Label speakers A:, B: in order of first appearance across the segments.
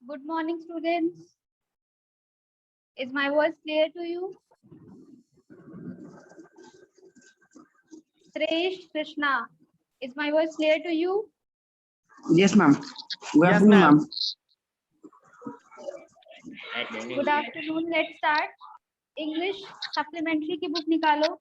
A: Good morning, students. Is my voice clear to you? Sresh Krishna, is my voice clear to you?
B: Yes, ma'am. Good
C: Yes,
B: afternoon,
C: ma'am.
B: ma'am.
A: Good afternoon. Let's start. English supplementary की book निकालो.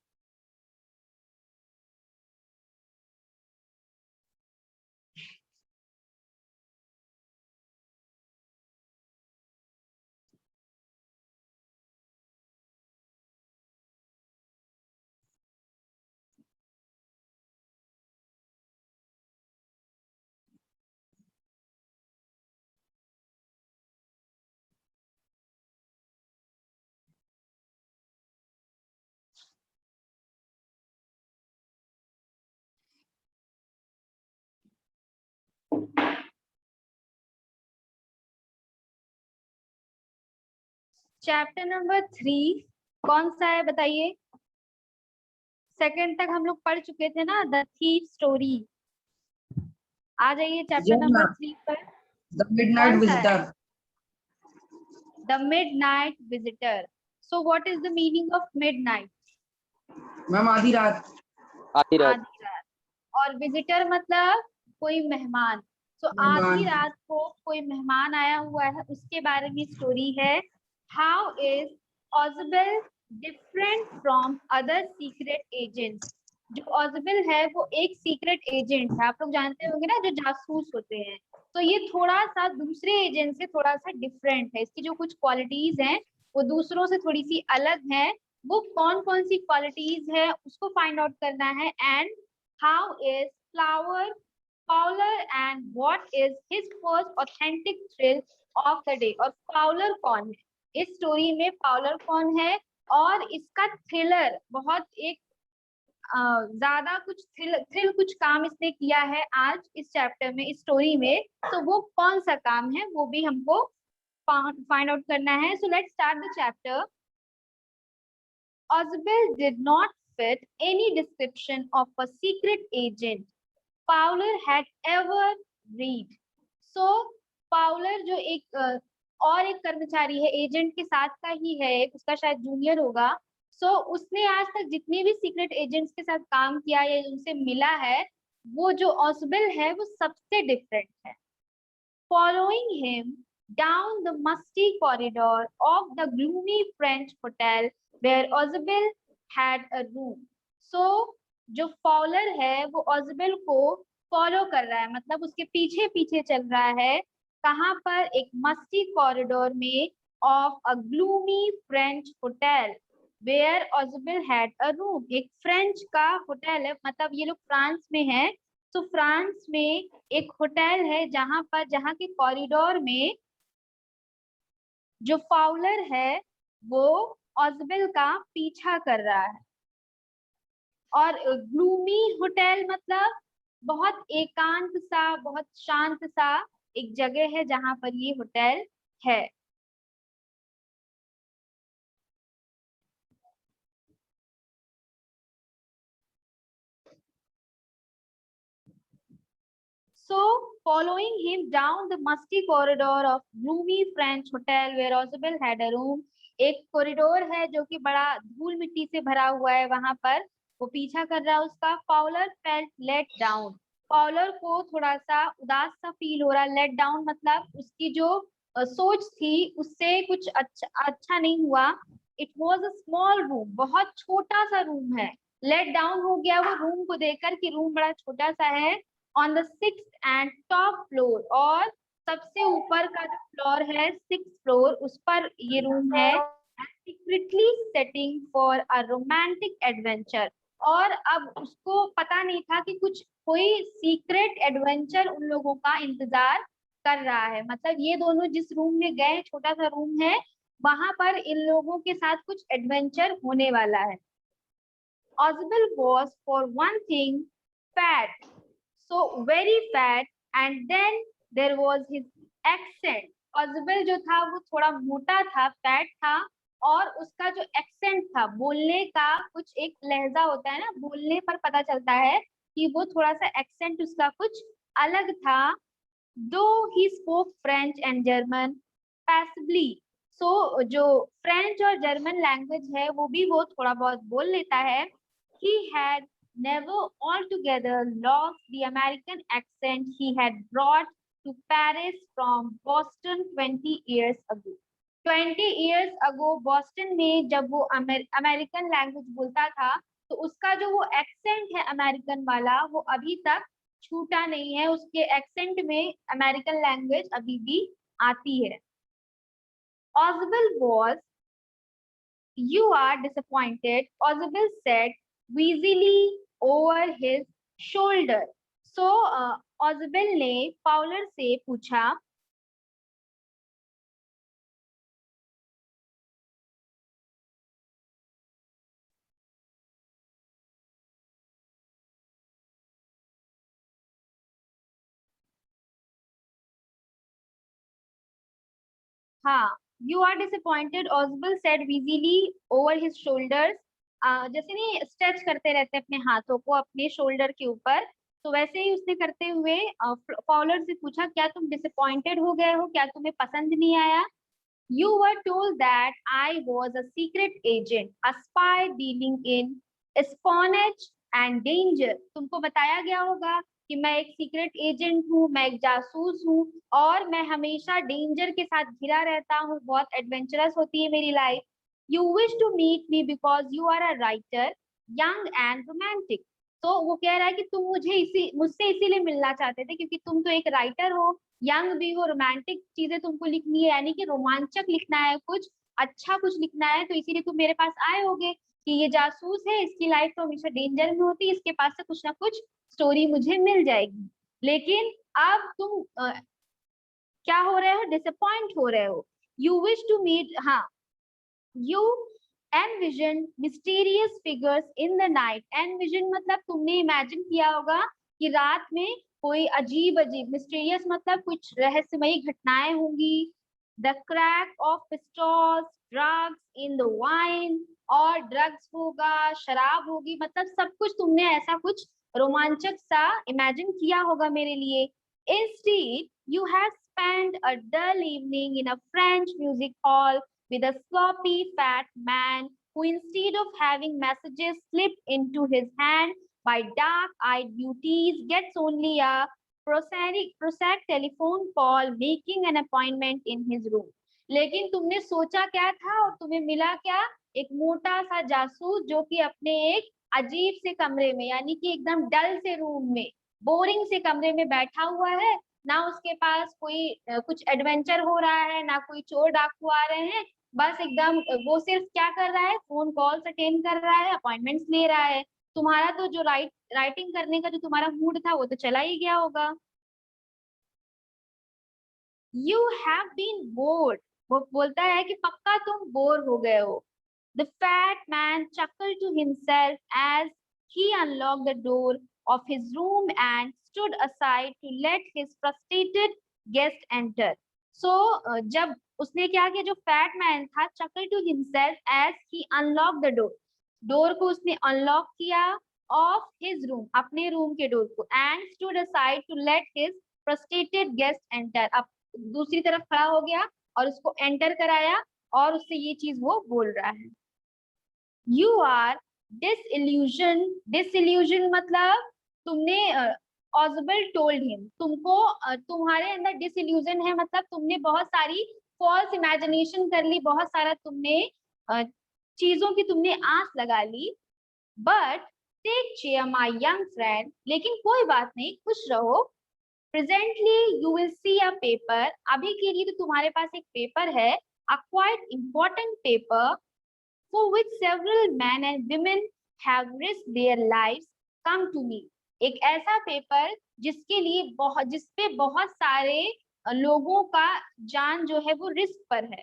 A: Chapter number 3 कौन सा है बताइए? Second तक हम लोग पढ़ चुके थे ना, द थीफ स्टोरी. आ जाइए चैप्टर
B: Yes,
A: नंबर
B: ma'am.
A: 3 पर.
B: The Midnight
A: कौन सा है?
B: Visitor.
A: The midnight visitor. So what is the meaning of midnight?
B: Ma'am आधी रात.
A: आधी रात. और विजिटर मतलब कोई मेहमान. तो आधी रात को कोई मेहमान आया हुआ है, उसके बारे में स्टोरी है. How is Ausable different from other secret agents. जो ऑजबेल है वो एक सीक्रेट एजेंट है, आप लोग जानते होंगे ना, जो जासूस होते हैं. तो ये थोड़ा सा दूसरे एजेंट से थोड़ा सा डिफरेंट है. इसकी जो कुछ क्वालिटीज हैं वो दूसरों से थोड़ी सी अलग है. वो कौन कौन सी क्वालिटीज है उसको फाइंड आउट करना है. And how is Fowler and what is his first authentic thrill of the day. और Fowler कौन है इस स्टोरी में? Fowler कौन है और इसका थ्रिलर बहुत एक ज्यादा कुछ थ्रिल कुछ काम इसने किया है आज इस चैप्टर में, इस स्टोरी में. तो वो कौन सा काम है वो भी हमको फाइंड आउट करना है. So let's start the chapter. Oswald did not fit any description of a secret agent Fowler had ever read. So Fowler जो एक और एक कर्मचारी है, एजेंट के साथ का ही है, उसका शायद जूनियर होगा. उसने आज तक जितने भी सीक्रेट एजेंट्स के साथ काम किया या उनसे मिला है, वो जो ऑसबेल है वो सबसे डिफरेंट है. Following him down the musty corridor of the gloomy French hotel where Osbel had a room. जो फॉलर है वो ऑजबेल को फॉलो कर रहा है, मतलब उसके पीछे पीछे चल रहा है. कहाँ पर? एक मस्ती कॉरिडोर में of a gloomy French hotel where Ausable had a room. एक फ्रेंच का होटल है, मतलब ये लोग फ्रांस में है. तो फ्रांस में एक होटल है जहां के कॉरिडोर में जो फाउलर है वो ऑजबेल का पीछा कर रहा है. और ग्लूमी होटल मतलब बहुत एकांत सा, बहुत शांत सा एक जगह है जहां पर ये होटल है. So, following him down the musty corridor of gloomy French hotel where Oswald had a room, एक कॉरिडोर है जो कि बड़ा धूल मिट्टी से भरा हुआ है, वहां पर वो पीछा कर रहा है उसका. Fowler felt let down. Fowler को थोड़ा सा उदास सा फील हो रहा. let down मतलब उसकी जो सोच थी उससे कुछ अच्छा नहीं हुआ. It was a small room. बहुत छोटा सा रूम है. let down हो गया वो रूम को देखकर कि रूम बड़ा छोटा सा है. On the 6th and top floor, और सबसे ऊपर का जो फ्लोर है 6th फ्लोर, उस पर ये रूम है. Secretly setting for a romantic adventure. और अब उसको पता नहीं था कि कुछ कोई सीक्रेट एडवेंचर उन लोगों का इंतजार कर रहा है. मतलब ये दोनों जिस रूम में गए, छोटा सा रूम है, वहां पर इन लोगों के साथ कुछ एडवेंचर होने वाला है. Oswald was for one thing fat, so very fat, and then there was his accent. Oswald जो था वो थोड़ा मोटा था, फैट था, और उसका जो एक्सेंट था, बोलने का कुछ एक लहजा होता है ना, बोलने पर पता चलता है कि वो थोड़ा सा एक्सेंट उसका कुछ अलग था. though he spoke French and German passably. So जो फ्रेंच और जर्मन लैंग्वेज है वो भी वो थोड़ा बहुत बोल लेता है. He had never altogether lost the American accent he had brought to Paris from Boston 20 years ago. 20 years ago Boston में जब वो अमेरिकन लैंग्वेज बोलता था तो उसका जो वो एक्सेंट है अमेरिकन वाला वो अभी तक छूटा नहीं है. उसके एक्सेंट में अमेरिकन लैंग्वेज अभी भी आती है. Oswald was, you are disappointed, Oswald said wheezily over his shoulder. So Oswald ने Fowler से पूछा हाँ, you are disappointed, Oswald said wheezily over his shoulders. जैसे नहीं स्ट्रेच करते रहते अपने हाथों को अपने शोल्डर के ऊपर, तो वैसे ही उसने करते हुए फॉलर से पूछा क्या तुम डिसअपॉइंटेड हो गए हो, क्या तुम्हें पसंद नहीं आया. You were told that I was a secret agent, a spy dealing in espionage and danger. तुमको बताया गया होगा कि मैं एक सीक्रेट एजेंट हूँ, मैं एक जासूस हूँ और मैं हमेशा डेंजर के साथ घिरा रहता हूँ, बहुत एडवेंचरस होती है मेरी life. You wish to meet me because you are a writer, young and romantic. तो वो कह रहा है कि तुम मुझसे इसीलिए मिलना चाहते थे क्योंकि तुम तो एक राइटर हो, यंग भी हो, रोमांटिक चीजें तुमको लिखनी है, यानी कि रोमांचक लिखना है, कुछ अच्छा कुछ लिखना है, तो इसीलिए तुम मेरे पास आए होगे कि ये जासूस है, इसकी लाइफ तो हमेशा डेंजर में होती है, इसके पास से कुछ ना कुछ स्टोरी मुझे मिल जाएगी. लेकिन अब तुम क्या हो रहे हो, डिसअपॉइंट हो रहे हो. यू विश टू मीट, हाँ, you envision mysterious figures in the night. envision मतलब तुमने इमेजिन किया होगा कि रात में कोई अजीब अजीब, मिस्टीरियस मतलब कुछ रहस्यमयी घटनाएं होंगी. The crack of pistols, drugs in the wine, और ड्रग्स होगा, शराब होगी, मतलब सब कुछ तुमने ऐसा कुछ रोमांचक सा इमेजिन किया होगा मेरे लिए. Instead, you have spent a dull evening in a French music hall with a sloppy fat man who, instead of having messages slipped into his hand by dark-eyed beauties, gets only a prosaic telephone call making an appointment in his room. लेकिन तुमने सोचा क्या था और तुम्हें मिला क्या, एक मोटा सा जासूस जो कि अपने एक अजीब से कमरे में, यानी कि एकदम डल से रूम में, बोरिंग से कमरे में बैठा हुआ है. ना उसके पास कोई कुछ एडवेंचर हो रहा है, ना कोई चोर डाकू आ रहे हैं, बस एकदम वो सिर्फ क्या कर रहा है, फोन कॉल्स अटेंड कर रहा है, अपॉइंटमेंट्स ले रहा है. तुम्हारा तो जो राइटिंग करने का जो तुम्हारा मूड था वो तो चला ही गया होगा. यू हैव बीन बोर्ड, वो बोलता है कि पक्का तुम बोर हो गए हो. The fat man chuckled to himself as he unlocked the door of his room and stood aside to let his frustrated guest enter. So जब उसने क्या किया, जो फैट मैन था, chuckled to himself as he unlocked the door, door को उसने unlock किया, of his room, अपने रूम के डोर को, and stood aside to let his frustrated guest enter, अब दूसरी तरफ खड़ा हो गया और उसको एंटर कराया और उससे ये चीज वो बोल रहा है. यू आर डिसइल्यूजन मतलब तुमने, ऑजबल टोल्ड हिम, तुमको तुम्हारे अंदर डिसइल्यूजन है, मतलब तुमने बहुत सारी फॉल्स इमेजिनेशन कर ली, बहुत सारा तुमने चीजों की तुमने आस लगा ली. But take chair my young friend, लेकिन कोई बात नहीं, खुश रहो. Presently you will see a paper, अभी के लिए तो तुम्हारे पास एक पेपर है, a quite important paper for which several men and women have risked their lives, come to me. एक ऐसा पेपर जिसके लिए जिसपे बहुत सारे लोगों का जान जो है वो रिस्क पर है.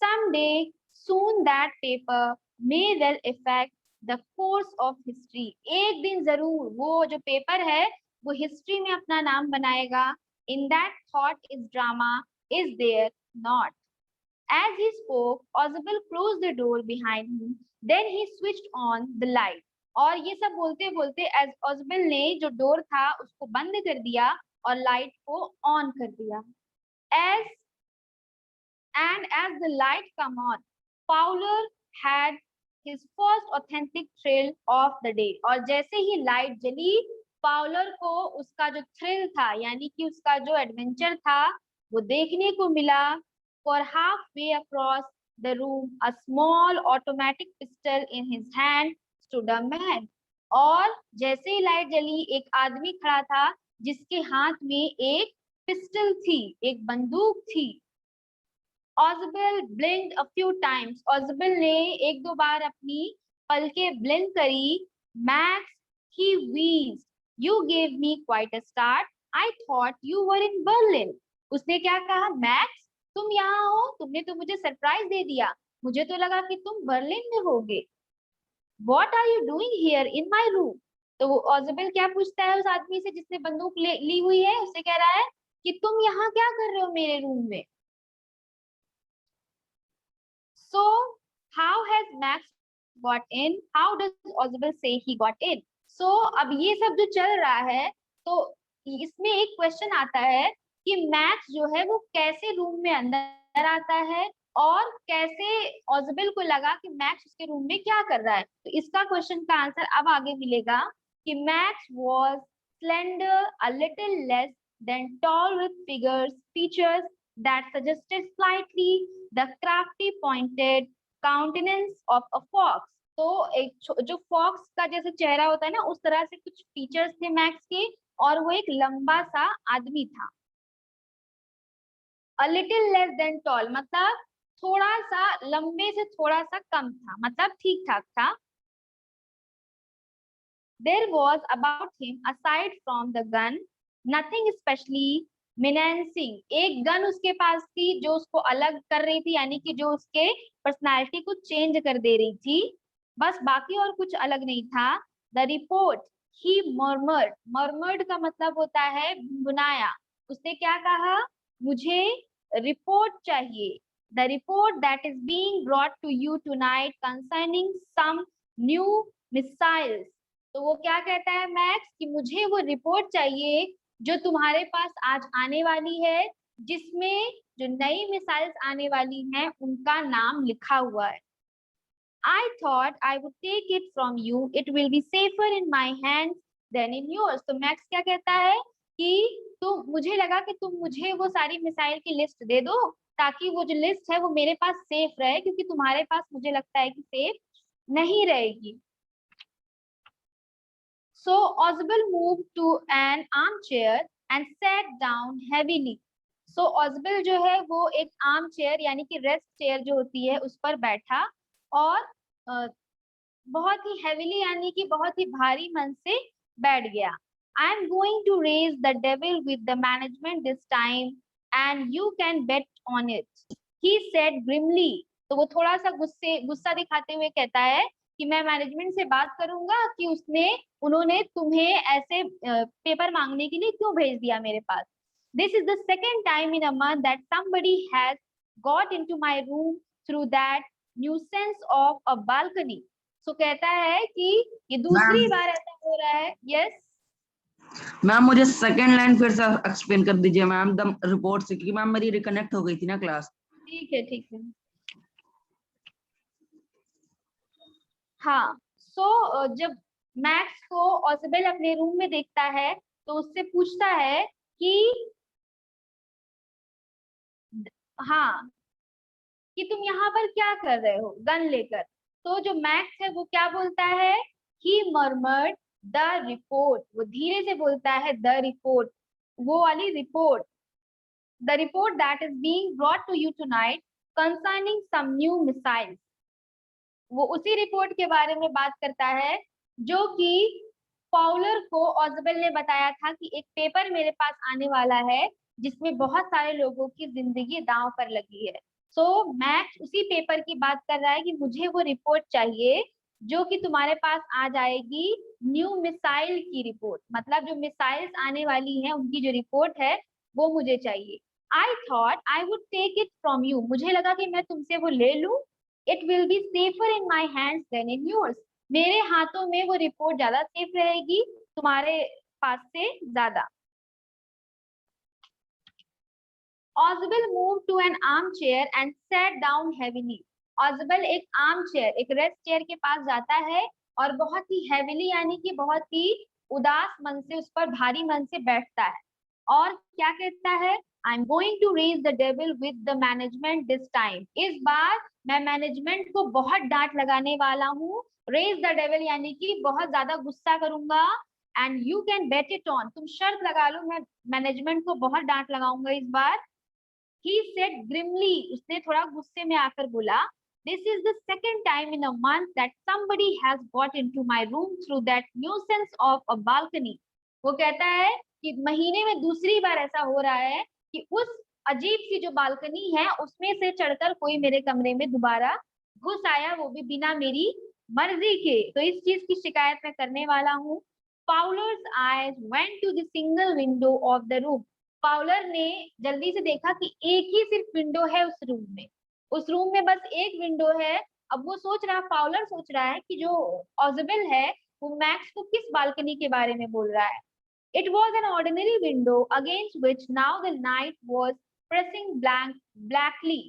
A: Someday soon that paper may well affect the course of history. एक दिन जरूर वो जो पेपर है वो हिस्ट्री में अपना नाम बनाएगा. In that thought is drama, is there not? As he spoke, Oswald closed the door behind him. Then he switched on the light. और ये सब बोलते बोलते Oswald ने जो डोर था उसको बंद कर दिया और लाइट को ऑन कर दिया। As the light come on, Fowler had his first authentic thrill of the day. और जैसे ही लाइट जली, फाउलर को उसका जो थ्रिल था, यानी कि उसका जो एडवेंचर था, वो देखने को मिला। For halfway across the room, a small automatic pistol in his hand stood a man. और जैसे ही लाइट जली, एक आदमी खड़ा था जिसके हाथ में एक पिस्टल थी, एक बंदूक थी। Oswald blinked a few times. Oswald ने एक दो बार अपनी पलकें ब्लिंक करी। Max, he wheezed. You gave me quite a start. I thought you were in Berlin. उसने क्या कहा? मैक्स, तुम यहाँ हो? तुमने तो मुझे सरप्राइज दे दिया। मुझे तो लगा कि तुम बर्लिन में होगे। What are you doing here in my room? तो वो ऑजबेल क्या पूछता है उस आदमी से जिसने बंदूक ली हुई है? उससे कह रहा है कि तुम यहाँ क्या कर रहे हो मेरे रूम में? So, how has Max got in? How does Oswald say he got in? So, अब ये सब जो चल रहा है, तो इसमें एक क्वेश्चन आता है कि मैक्स जो है वो कैसे रूम में अंदर आता है और कैसे ऑजबेल को लगा कि मैक्स उसके रूम में क्या कर रहा है। तो इसका क्वेश्चन का आंसर अब आगे मिलेगा कि max was slender, a little less than tall with features that suggested slightly the crafty pointed countenance of a fox. तो एक जो फॉक्स का जैसे चेहरा होता है ना, उस तरह से कुछ फीचर्स थे मैक्स के, और वो एक लंबा सा आदमी था। A little less than tall मतलब थोड़ा सा लंबे से थोड़ा सा कम था, मतलब ठीक ठाक था। There was about him, aside from the gun, nothing especially menacing. एक गन उसके पास थी जो उसको अलग कर रही थी, यानी कि जो उसके पर्सनालिटी को चेंज कर दे रही थी, बस बाकी और कुछ अलग नहीं था। The report, he murmured. Murmured का मतलब होता है गुनगुनाया। उसने क्या कहा? मुझे रिपोर्ट चाहिए। The report that is being brought to you tonight concerning some new missiles. तो वो क्या कहता है मैक्स कि मुझे वो रिपोर्ट चाहिए जो तुम्हारे पास आज आने वाली है, जिसमें जो नई मिसाइल्स आने वाली हैं उनका नाम लिखा हुआ है। I thought I would take it from you. It will be safer in my hands than in yours. तो मैक्स क्या कहता है कि मुझे लगा कि तुम मुझे वो सारी मिसाइल की लिस्ट दे दो, ताकि वो जो लिस्ट है वो मेरे पास सेफ रहे, क्योंकि तुम्हारे पास मुझे लगता है कि सेफ नहीं रहेगी। So Oswald moved to an armchair and sat down heavily. So Oswald जो है वो एक आर्म चेयर यानी कि रेस्ट चेयर जो होती है उस पर बैठा और बहुत ही हेविली यानी कि बहुत ही भारी मन से बैठ गया। I am going to raise the devil with the management this time and you can bet on it, he said grimly. तो वो थोड़ा सा गुस्सा दिखाते हुए कहता है कि मैं मैनेजमेंट से बात करूंगा कि उन्होंने तुम्हें ऐसे पेपर मांगने के लिए क्यों भेज दिया मेरे पास। This is the second time in a month that somebody has got into my room through that nuisance of a balcony. So कहता है कि ये दूसरी बार ऐसा हो रहा है। यस
B: मैम, मुझे सेकंड लाइन फिर से एक्सप्लेन कर दीजिए मैम, द रिपोर्ट से, क्योंकि मैम मेरी रिकनेक्ट हो गई थी ना क्लास।
A: ठीक है ठीक है। हाँ, सो जब मैक्स को ऑसबेल अपने रूम में देखता है तो उससे पूछता है कि हाँ कि तुम यहाँ पर क्या कर रहे हो गन लेकर। तो जो मैक्स है वो क्या बोलता है? He murmured the report. वो धीरे से बोलता है द रिपोर्ट, वो वाली report. The report that is being brought to you tonight concerning some new missiles. वो उसी रिपोर्ट के बारे में बात करता है जो कि फाउलर को ऑजबेल ने बताया था कि एक पेपर मेरे पास आने वाला है जिसमें बहुत सारे लोगों की जिंदगी दांव पर लगी है। सो मैक्स उसी पेपर की बात कर रहा है कि मुझे वो रिपोर्ट चाहिए जो कि तुम्हारे पास आ जाएगी, न्यू मिसाइल की रिपोर्ट, मतलब जो मिसाइल्स आने वाली हैं उनकी जो रिपोर्ट है वो मुझे चाहिए। I thought I would take it from you. मुझे लगा कि मैं तुमसे वो ले लूं। It will be safer in my hands than in yours. मेरे हाथों में वो रिपोर्ट ज्यादा सेफ रहेगी तुम्हारे पास से ज्यादा। Oswald moved to an armchair and sat down heavily. Oswald एक आर्म चेयर, एक रेस्ट चेयर के पास जाता है और बहुत ही हेविली यानी कि बहुत ही उदास मन से, उस पर भारी मन से बैठता है और क्या कहता है, I am going to raise the devil with the management this time. इस बार मैं मैनेजमेंट को बहुत डांट लगाने वाला हूँ. रेज द डेविल यानी कि बहुत ज्यादा गुस्सा करूंगा. And you can bet it on, तुम शर्त लगा लो मैं मैनेजमेंट को बहुत डांट लगाऊंगा इस बार. He said grimly, उसने थोड़ा गुस्से में आकर बोला, this is the second time in a month that somebody has got into my room through that nuisance of a balcony. वो कहता है कि महीने में दूसरी बार ऐसा हो रहा है कि उस अजीब सी जो बालकनी है उसमें से चढ़कर कोई मेरे कमरे में दोबारा घुस आया, वो भी बिना मेरी मर्जी के. तो इस चीज की शिकायत मैं करने वाला हूँ. Fowler's eyes went to the single window of the room. पाउलर ने जल्दी से देखा कि एक ही सिर्फ विंडो है उस रूम में बस एक विंडो है. अब वो सोच रहा, पाउलर सोच रहा है कि जो ऑजबेल है वो मैक्स को किस बालकनी के बारे में बोल रहा है. It was an ordinary window against which now the night was pressing blackly.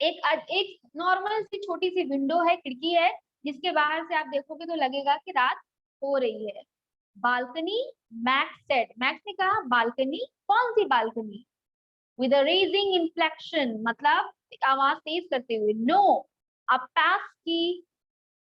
A: एक नॉर्मल सी छोटी सी विंडो है, खिड़की है, जिसके बाहर से आप देखोगे तो लगेगा कि रात हो रही है. बालकनी, मैक्स सेड, मैक्स ने कहा बालकनी, कौन सी balcony? With a raising inflection, मतलब आवाज तेज करते हुए. नो अ पास की,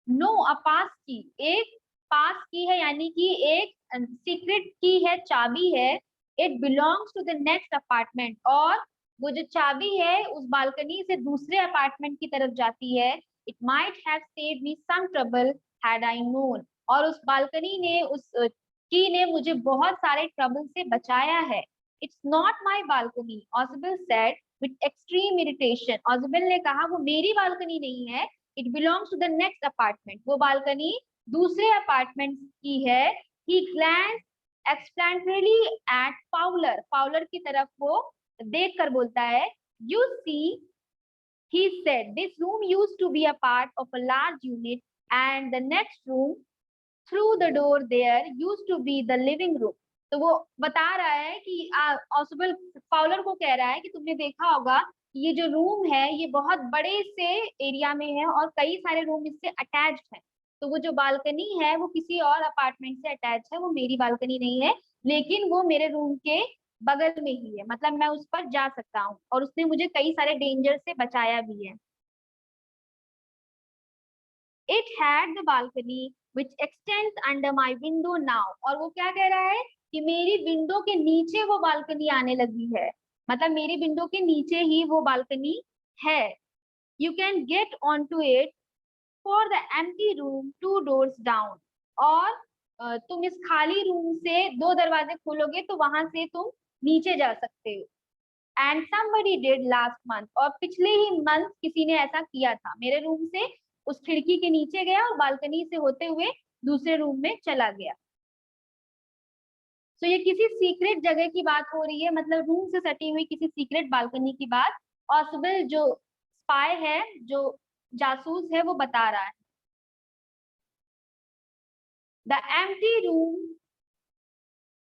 A: नो अ पास की, एक पास की है यानी कि एक सीक्रेट की है, चाबी है. It belongs to the next apartment, और वो जो चाबी है उस बालकनी से दूसरे अपार्टमेंट की तरफ जाती है. It might have saved me some trouble had I known, और उस बालकनी ने, उस की ने मुझे बहुत सारे ट्रबल से बचाया है. It's not my balcony, Ausable said with extreme irritation. Ausable ने कहा वो मेरी बालकनी नहीं है, it belongs to the next apartment, वो बालकनी दूसरे अपार्टमेंट की है. He glance explanatorily at Fowler, Fowler की तरफ वो देख कर बोलता है. You see, he said, this room used to be a part of a large unit and the next room through the door there used to be the living room. तो वो बता रहा है कि ऑसबल फाउलर को कह रहा है कि तुमने देखा होगा कि ये जो रूम है ये बहुत बड़े से एरिया में है और कई सारे रूम इससे अटैच्ड है. तो वो जो बालकनी है वो किसी और अपार्टमेंट से अटैच है, वो मेरी बालकनी नहीं है, लेकिन वो मेरे रूम के बगल में ही है, मतलब मैं उस पर जा सकता हूँ और उसने मुझे कई सारे डेंजर से बचाया भी है. It had the balcony which extends under my window now. और वो क्या कह रहा है कि मेरी विंडो के नीचे वो बालकनी आने लगी है, मतलब मेरी विंडो के नीचे ही वो बालकनी है. You can get onto it for the empty room 2 doors down. और तुम इस खाली रूम से 2 दरवाजे खोलोगे तो वहां से तुम नीचे जा सकते हो. And somebody did last month. और पिछले ही मंथ किसी ने ऐसा किया था, मेरे रूम से उस खिड़की के नीचे गया और बालकनी से होते हुए दूसरे रूम में चला गया. तो ये किसी सीक्रेट जगह की बात हो रही है, मतलब रूम से सटी हुई किसी सीक्रेट बालकनी की बात ऑसबेल जो स्पाई है, जो जासूस है, वो बता रहा है. The empty room,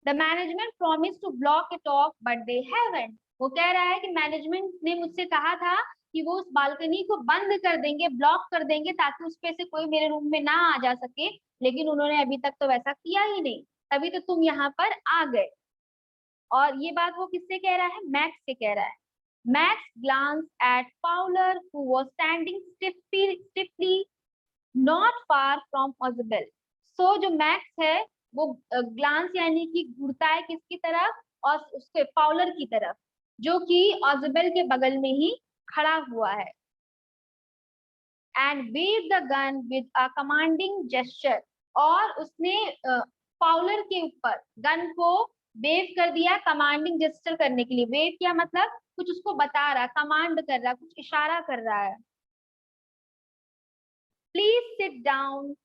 A: the management promise to block it off but they haven't. वो कह रहा है कि मैनेजमेंट ने मुझसे कहा था कि वो उस बालकनी को बंद कर देंगे, ब्लॉक कर देंगे, ताकि उस पे से कोई मेरे रूम में ना आ जा सके, लेकिन उन्होंने अभी तक तो वैसा किया ही नहीं, तभी तो तुम यहाँ पर आ गए. और ये बात वो किससे कह रहा है? मैक्स से कह रहा है. Max glance at Fowler who was standing stiffly not far from Ausable. So जो मैक्स है वो ग्लांस यानी कि घूरता है किसकी तरफ? और उसके फाउलर की तरफ, जो कि ऑजबेल के बगल में ही खड़ा हुआ है. And wave the gun with a commanding gesture. और उसने फाउलर के ऊपर गन को वेव कर दिया कमांडिंग जेस्चर करने के लिए. वेव किया मतलब कुछ उसको बता रहा, कमांड कर रहा, कुछ इशारा कर रहा है. Please sit down,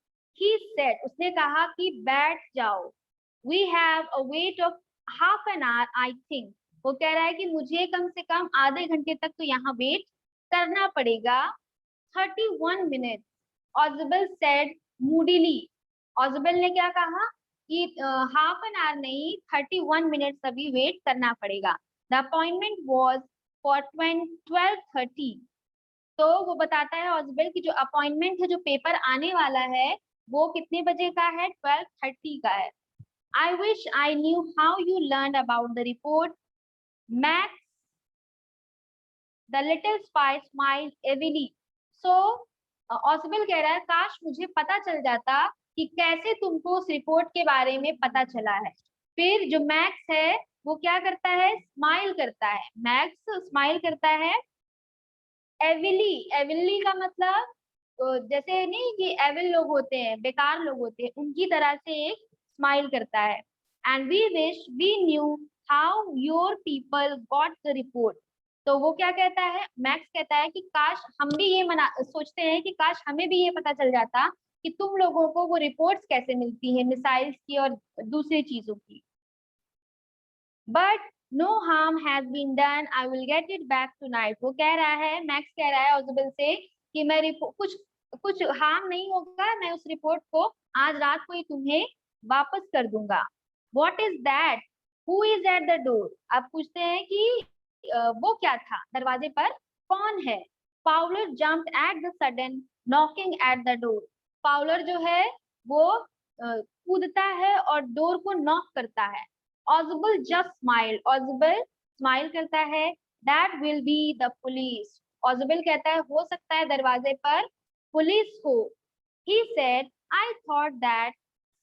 A: he said. उसने कहा कि बैठ जाओ. We have a wait of half an hour I think. वो कह रहा है कि मुझे कम से कम आधे घंटे तक तो यहाँ वेट करना पड़ेगा. 31 minutes, ऑजबेल सेड मूडीली. ऑजबेल ने क्या कहा कि हाफ एन आवर नहीं 31 मिनट्स अभी वेट करना पड़ेगा. The appointment was for 12:30। तो वो बताता है ऑजबेल की जो अपॉइंटमेंट है, जो पेपर आने वाला है, वो कितने बजे का है? 12:30 का है। I wish I knew how you learn about the report. Max the little spy smile evilly. So Ausable कह रहा है, काश मुझे पता चल जाता कि कैसे तुमको उस रिपोर्ट के बारे में पता चला है। फिर जो मैक्स है वो क्या करता है? स्माइल करता है। मैक्स स्माइल करता है। एविली, एविली का मतलब जैसे नहीं कि एविल लोग होते हैं, बेकार लोग होते हैं, उनकी तरह से एक स्माइल करता है। And we wish we knew how your people got the report. तो वो क्या कहता है? मैक्स कहता है कि काश हम भी ये मना सोचते हैं कि काश हमें भी ये पता चल जाता कि तुम लोगों को वो रिपोर्ट्स कैसे मिलती है, मिसाइल्स की और दूसरी चीजों की। But no harm has been done, I will get it back tonight. वो कह रहा है, मैक्स कह रहा है ऑजबेल से कि मैं कुछ कुछ हार्म नहीं होगा, मैं उस रिपोर्ट को आज रात को ही तुम्हें वापस कर दूंगा। What is that? Who is eight the door? आप पूछते हैं कि वो क्या था दरवाजे पर, कौन है? Fowler jumped at the sudden knocking at the door. Fowler जो है वो कूदता है और डोर को नॉक करता है। Ausable just smile, Ausable smile करता है। That will be the police. Ausable कहता है हो सकता है दरवाजे पर पुलिस हो। He said, I thought that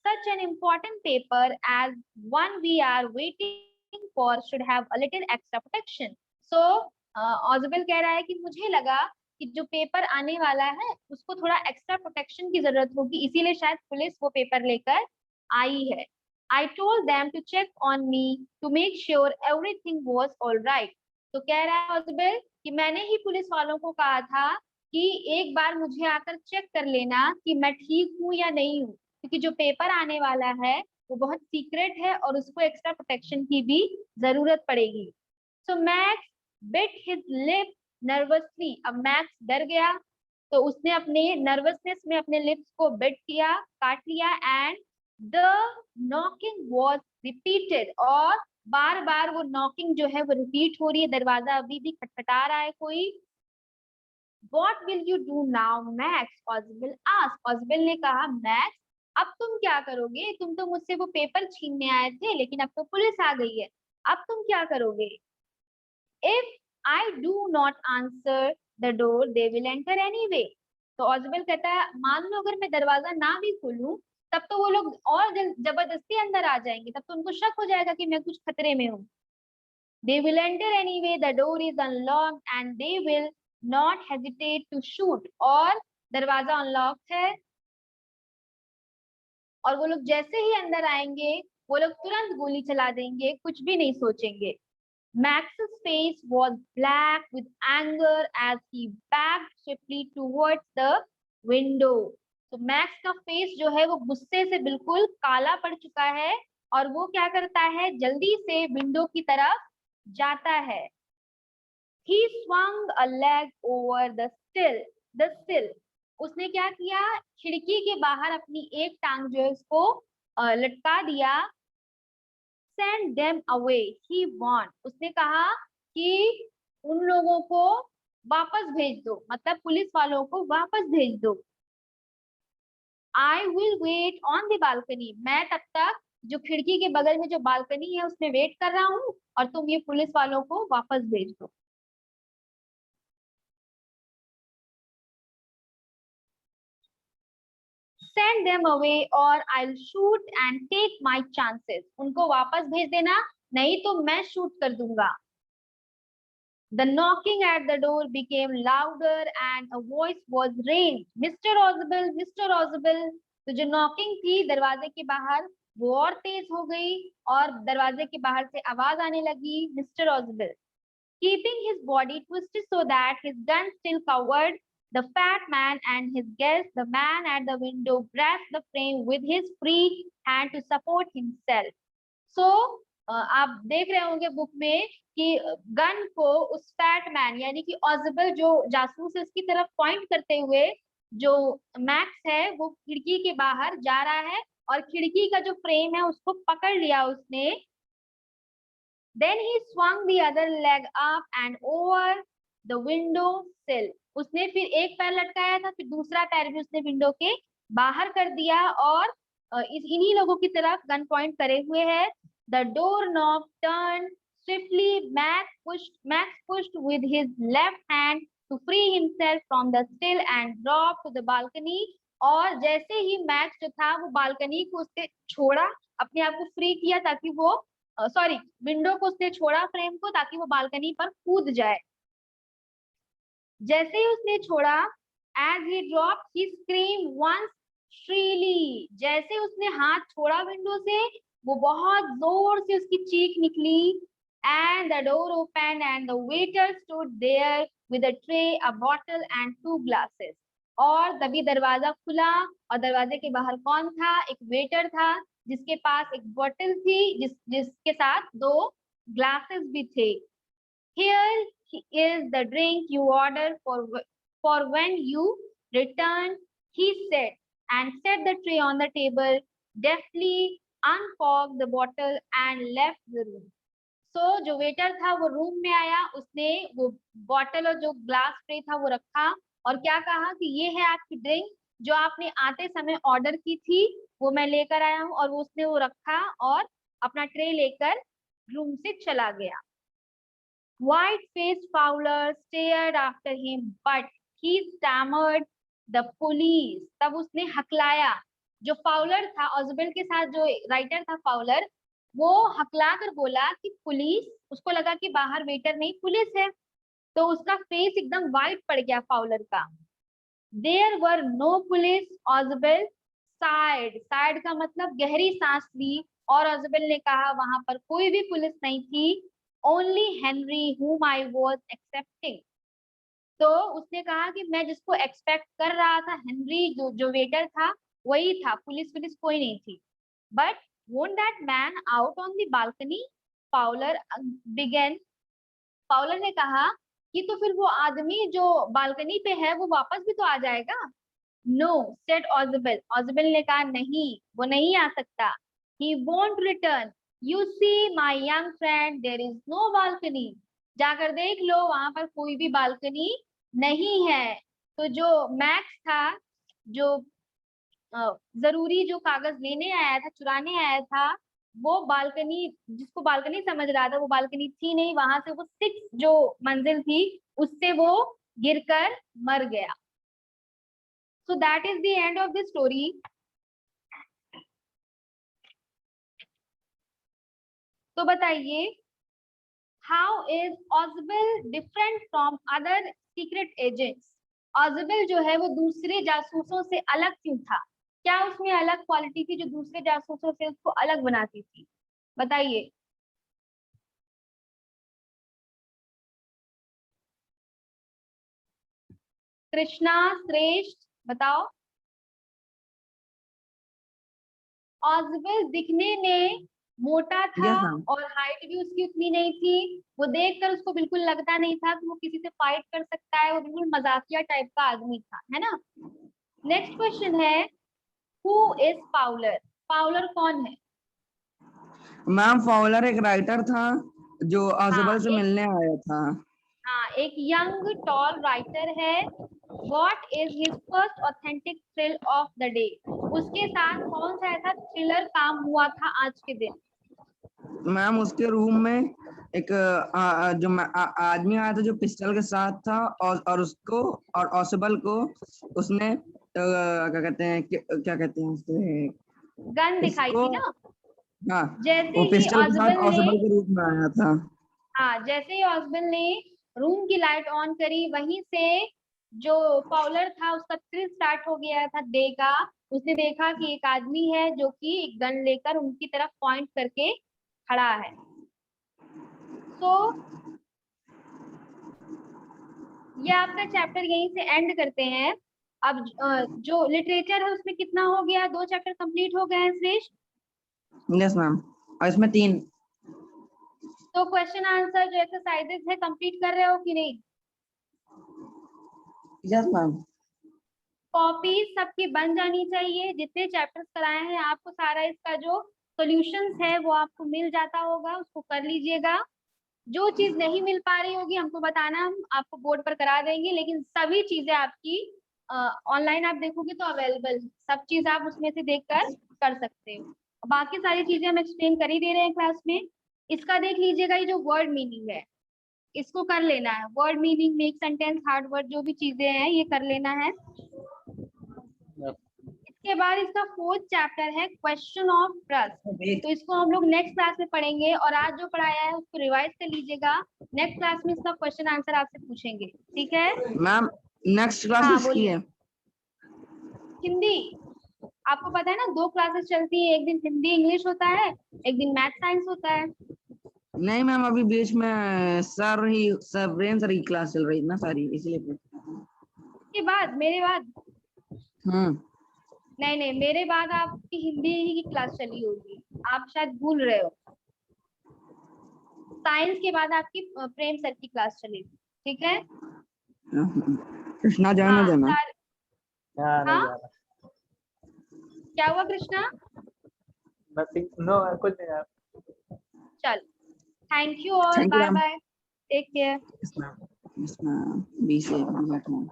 A: such an important paper as one we are waiting for should have a little extra protection. So, ऑजबल कह रहा है कि मुझे लगा कि जो पेपर आने वाला है उसको थोड़ा एक्स्ट्रा प्रोटेक्शन की जरूरत होगी, इसीलिए शायद पुलिस वो पेपर लेकर आई है। I told them to check on me to make sure everything was all right. तो कह रहा है ऑजबल कि मैंने ही पुलिस वालों को कहा था कि एक बार मुझे आकर चेक कर लेना कि मैं ठीक हूँ या नहीं हूँ, क्योंकि जो पेपर आने वाला है वो बहुत सीक्रेट है और उसको एक्स्ट्रा प्रोटेक्शन की भी जरूरत पड़ेगी। So Max bit his lip nervously. अब मैक्स डर गया, तो उसने अपने नर्वसनेस में अपने लिप्स को बिट किया, काट लिया। And the knocking was repeated, और बार बार वो नॉकिंग जो है वो रिपीट हो रही है, दरवाजा अभी भी खटखटा रहा है कोई। What will you do now, Max? Ausable asked. ऑजबेल ने कहा, मैक्स अब तुम क्या करोगे? तुम तो मुझसे वो पेपर छीनने आए थे, लेकिन अब तो पुलिस आ गई है, अब तुम क्या करोगे? If I do not answer the door, they will enter anyway. तो ऑजबेल कहता है, मान लो अगर मैं दरवाजा ना भी खोलूं, तब तो वो लोग और जबरदस्ती अंदर आ जाएंगे, तब तो उनको शक हो जाएगा कि मैं कुछ खतरे में हूँ। They will enter anyway, the door is unlocked and they will not hesitate to shoot। और दरवाजा अनलॉक है और वो लोग जैसे ही अंदर आएंगे वो लोग तुरंत गोली चला देंगे, कुछ भी नहीं सोचेंगे। Max's face was black with anger as he backed swiftly towards the window। तो मैक्स का फेस जो है वो गुस्से से बिल्कुल काला पड़ चुका है और वो क्या करता है, जल्दी से विंडो की तरफ जाता है। He swung a leg over the sill। उसने क्या किया, खिड़की के बाहर अपनी एक टांग जो है उसको लटका दिया। Send them away, he warned। उसने कहा कि उन लोगों को वापस भेज दो, मतलब पुलिस वालों को वापस भेज दो। I will wait on the balcony। मैं तब तक जो खिड़की के बगल में जो बालकनी है उसमें वेट कर रहा हूँ और तुम ये पुलिस वालों को वापस भेज दो। Send them away or I'll shoot and take my chances। उनको वापस भेज देना, नहीं तो मैं शूट कर दूंगा। The knocking at the door became louder and a voice was raised, Mr. Oswell, Mr. Oswell। तो जो नॉकिंग थी दरवाजे के बाहर वो और तेज हो गई और दरवाजे के बाहर से आवाज आने लगी, mister ऑजबेल। Keeping his body twisted so that his gun still covered the fat man and his guest, the man at the window grasped the frame with his free hand to support himself। So, आप देख रहे होंगे book में कि gun को उस fat man यानी कि ऑजबल जो जासूस है उसकी तरफ पॉइंट करते हुए जो मैक्स है वो खिड़की के बाहर जा रहा है और खिड़की का जो फ्रेम है उसको पकड़ लिया उसने Then he swung the other leg up and over the window sill. उसने फिर एक पैर लटकाया था, फिर दूसरा पैर भी उसने विंडो के बाहर कर दिया और इन्हीं लोगों की तरफ गन पॉइंट करे हुए है. The doorknob turned swiftly. Max pushed with his left hand to free himself from the sill and dropped to the balcony. और जैसे ही मैक्स जो था वो बालकनी को उससे छोड़ा, अपने आप को फ्री किया ताकि वो विंडो को उसने छोड़ा, फ्रेम को, ताकि वो बालकनी पर कूद जाए. जैसे ही उसने छोड़ा, as he dropped, he screamed once shrilly. जैसे उसने हाथ छोड़ा विंडो से, वो बहुत जोर से उसकी चीख निकली. And the door opened and the waiter stood there with a tray, a bottle and 2 glasses. और तभी दरवाजा खुला और दरवाजे के बाहर कौन था? एक वेटर था जिसके पास एक बोतल थी जिसके साथ 2 ग्लासेस भी थे. Here is the drink you ordered for when you return, he said, and set the tray on the table, deftly uncorked the bottle and left the room. So जो वेटर था वो रूम में आया, उसने वो bottle और जो glass tray था वो रखा और क्या कहा कि ये है आपकी ड्रिंक जो आपने आते समय ऑर्डर की थी, वो मैं लेकर आया हूँ. और उसने वो रखा और अपना ट्रे लेकर रूम से चला गया. White-faced Fowler stared after him, but he stammered, "The police." तब उसने हकलाया. जो फाउलर था, ऑजबेल के साथ जो राइटर था फाउलर, वो हकला कर बोला कि पुलिस. उसको लगा कि बाहर वेटर नहीं, पुलिस है, तो उसका फेस एकदम व्हाइट पड़ गया फाउलर का. There were no police. ऑजबेल sighed का मतलब गहरी सांस ली और ऑजबेल ने कहा वहां पर कोई भी पुलिस नहीं थी. Only Henry whom I was expecting. तो उसने कहा कि मैं जिसको एक्सपेक्ट कर रहा था, हेनरी जो वेटर था, वही था, पुलिस कोई नहीं थी. But won't that man out on the balcony? Fowler began. Fowler ने कहा कि तो फिर वो आदमी जो बालकनी पे है वो वापस भी तो आ जाएगा. No, said ऑजबेल. ऑजबेल ने कहा नहीं, वो नहीं आ सकता. He won't return. You see my young friend, there is no balcony. जाकर देख लो, वहां पर कोई भी बालकनी नहीं है. तो जो मैक्स था, जो जरूरी जो कागज लेने आया था, चुराने आया था, वो बालकनी, जिसको बालकनी समझ रहा था, वो बालकनी थी नहीं. वहां से वो 6 जो मंजिल थी उससे वो गिरकर मर गया. So that is the end of the story. तो बताइए, how is Oswell different from other secret agents? Oswell जो है वो दूसरे जासूसों से अलग क्यों था? क्या उसमें अलग क्वालिटी थी जो दूसरे जासूसों से उसको अलग बनाती थी? बताइए. कृष्णा, श्रेष्ठ, बताओ. ऑजवेल दिखने में मोटा था
B: Yes, ma'am.
A: और हाइट भी उसकी उतनी नहीं थी. वो देखकर उसको बिल्कुल लगता नहीं था कि वो किसी से फाइट कर सकता है. वो बिल्कुल मजाकिया टाइप का आदमी था, है ना. नेक्स्ट क्वेश्चन है, हु इज फाउलर? फाउलर कौन है?
B: मैम फाउलर एक राइटर था जो
A: हाँ,
B: ऑजबल से मिलने आया था.
A: हाँ, एक यंग टॉल राइटर है. What is his first authentic thrill of the day? उसके साथ कौन सा ऐसा थ्रिलर काम हुआ था आज के दिन?
B: मैम उसके रूम में एक आदमी आया था जो पिस्टल के साथ था और उसको और ऑसबल को उसने क्या कहते हैं उसे,
A: गन दिखाई थी ना.
B: हाँ,
A: जैसे
B: वो
A: ही
B: पिस्टल के साथ
A: ऑसबल ने,
B: ऑसबल के रूप में आया था.
A: हाँ, जैसे ही ऑसबल ने रूम की लाइट ऑन करी, वहीं से जो फाउलर था उसका थ्रिल स्टार्ट हो गया था डे का. उसने देखा कि एक आदमी है जो कि एक गन लेकर उनकी तरफ पॉइंट करके खड़ा है. तो ये आपका चैप्टर यहीं से एंड करते हैं. अब जो लिटरेचर है उसमें कितना हो गया? 2 चैप्टर कंप्लीट हो गए हैं श्रेष्ठ.
B: यस मैम, और इसमें 3.
A: तो क्वेश्चन आंसर जो एक्सरसाइजेस है कंप्लीट कर रहे हो कि नहीं?
B: Yes ma'am.
A: कॉपी सबकी बन जानी चाहिए. जितने चैप्टर्स कराए हैं आपको सारा इसका जो सॉल्यूशंस है वो आपको मिल जाता होगा, उसको कर लीजिएगा। जो चीज नहीं मिल पा रही होगी हमको बताना, हम आपको बोर्ड पर करा देंगे, लेकिन सभी चीजें आपकी ऑनलाइन आप देखोगे तो अवेलेबल, सब चीज आप उसमें से देखकर कर सकते हो। बाकी सारी चीजें हम एक्सप्लेन कर ही दे रहे हैं क्लास में। इसका देख लीजिएगा, ये जो वर्ड मीनिंग है इसको कर लेना है। Word meaning, make sentence, hard word, जो भी चीजें हैं ये कर लेना है। इसके बाद इसका 4th चैप्टर है क्वेश्चन ऑफ ट्रस्ट, तो इसको हम लोग नेक्स्ट क्लास में पढ़ेंगे, और आज जो पढ़ाया है उसको रिवाइज कर लीजिएगा। नेक्स्ट क्लास में इसका क्वेश्चन आंसर आपसे पूछेंगे, ठीक है
B: मैम? नेक्स्ट क्लास
A: हाँ
B: किसकी
A: बोलिए।
B: है?
A: हिंदी, आपको पता है ना 2 क्लासेस चलती है, एक दिन हिंदी इंग्लिश होता है, एक दिन मैथ साइंस होता है।
B: नहीं मैम, अभी बीच में सर की क्लास चल रही है ना सारी, इसलिए
A: के बाद मेरे बाद
B: हम्म।
A: नहीं, मेरे बाद आपकी हिंदी की क्लास चली होगी, आप शायद भूल रहे हो। साइंस के बाद आपकी प्रेम सर की क्लास चलेगी, ठीक है।
B: कृष्णा जाने
A: हाँ
B: देना।
A: हाँ क्या हुआ कृष्णा?
C: कुछ नहीं यार।
A: चल, थैंक यू और
B: thank you
A: bye
B: ma'am.
A: Bye, take care.
B: इसमें 20 से बैठना।